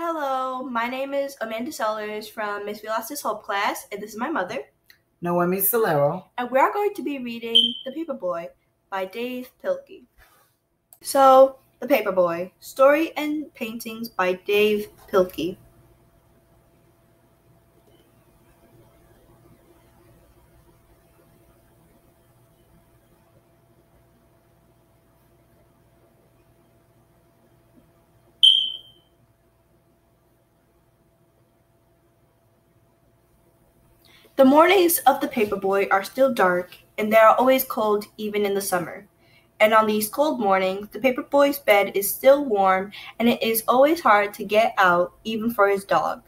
Hello, my name is Amanda Sellers from Ms Vilas' Hope class, and this is my mother. Noemi Solero. And we are going to be reading The Paperboy by Dave Pilkey. So, The Paperboy, story and paintings by Dave Pilkey. The mornings of the Paperboy are still dark, and they are always cold even in the summer. And on these cold mornings, the Paperboy's bed is still warm, and it is always hard to get out, even for his dog.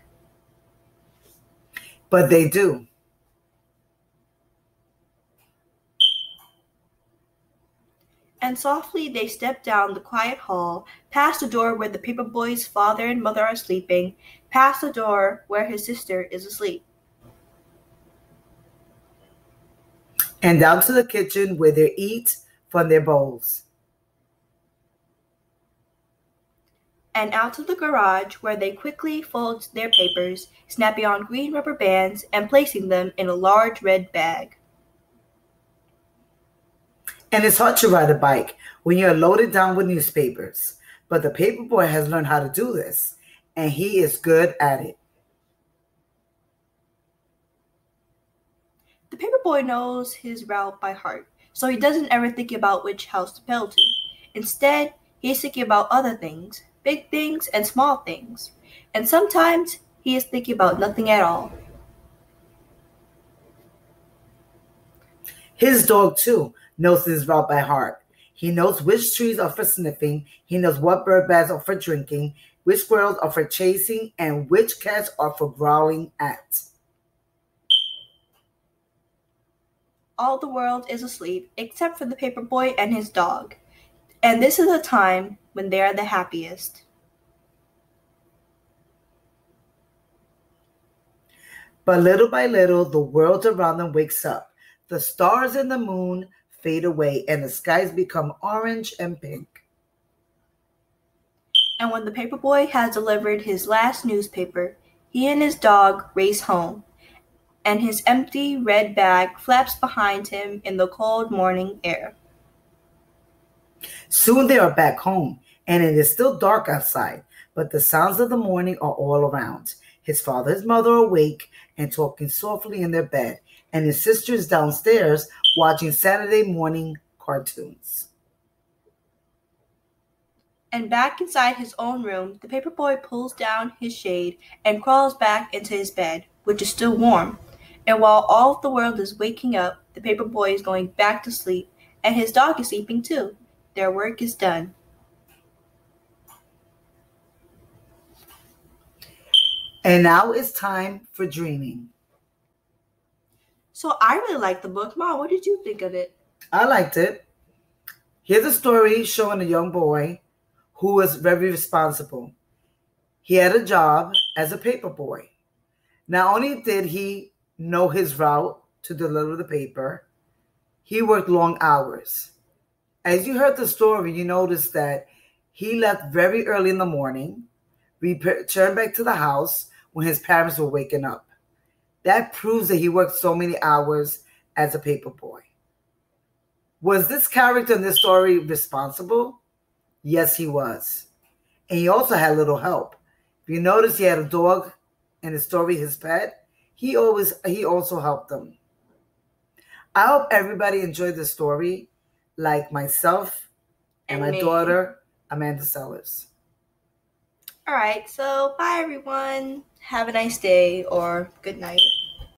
But they do. And softly they step down the quiet hall, past the door where the Paperboy's father and mother are sleeping, past the door where his sister is asleep. And down to the kitchen where they eat from their bowls. And out to the garage where they quickly fold their papers, snapping on green rubber bands and placing them in a large red bag. And it's hard to ride a bike when you're loaded down with newspapers. But the Paperboy has learned how to do this, and he is good at it. The Paperboy knows his route by heart, so he doesn't ever think about which house to pedal to. Instead, he's thinking about other things, big things and small things. And sometimes he is thinking about nothing at all. His dog, too, knows his route by heart. He knows which trees are for sniffing. He knows what bird baths are for drinking, which squirrels are for chasing, and which cats are for growling at. All the world is asleep except for the Paperboy and his dog. And this is a time when they are the happiest. But little by little, the world around them wakes up. The stars and the moon fade away, and the skies become orange and pink. And when the Paperboy has delivered his last newspaper, he and his dog race home, and his empty red bag flaps behind him in the cold morning air. Soon they are back home, and it is still dark outside, but the sounds of the morning are all around. His father and mother are awake and talking softly in their bed, and his sister is downstairs watching Saturday morning cartoons. And back inside his own room, the Paperboy pulls down his shade and crawls back into his bed, which is still warm. And while all of the world is waking up, the Paperboy is going back to sleep, and his dog is sleeping too. Their work is done. And now it's time for dreaming. So I really liked the book. Mom, what did you think of it? I liked it. Here's a story showing a young boy who was very responsible. He had a job as a paperboy. Not only did he know his route to deliver the paper, he worked long hours. As you heard the story, you noticed that he left very early in the morning, returned back to the house when his parents were waking up. That proves that he worked so many hours as a paperboy. Was this character in this story responsible? Yes, he was. And he also had little help. If you notice, he had a dog in the story, his pet. He also helped them. I hope everybody enjoyed the story, like myself and my daughter, Amanda Sellers. All right, so bye everyone. Have a nice day or good night.